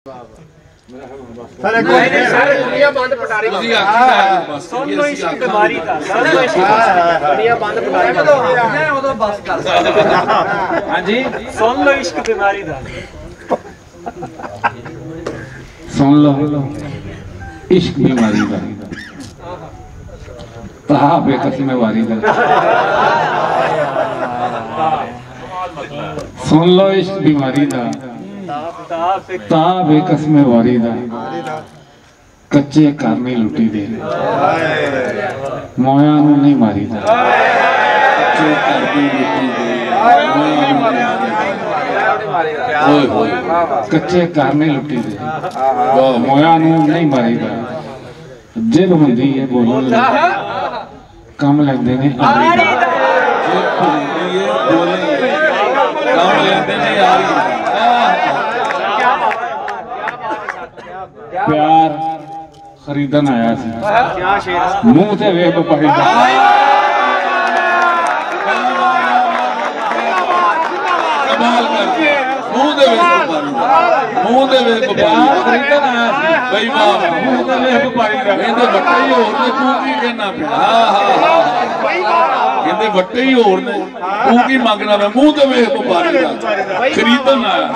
दुनिया बंद पटारी सुन लो इश्क बीमारी दा दुनिया बंद पटारी उदों बस कर हां जी सुन लो इश्क बीमारी दा सुन लो इश्क बीमारी दा तहा बेकस्मे वारी दा सुन लो इश्क बीमारी दा ता बेकस्मे वारी दा कच्चे घर नहीं लुटी दे मोया नूं नहीं मारी दा कच्चे घर नहीं लुटी दे कच्चे घर नहीं लुटी दे मोया नूं नहीं मारी दा जिद हुंदी है बोलन लगे कम लैंदे ने प्यार खरीदन आया सी मुंह ते वेख पाई वट्टे ही होर ने तू की मंगना मैं मुंह ते वेख व्यापारी खरीदन आया।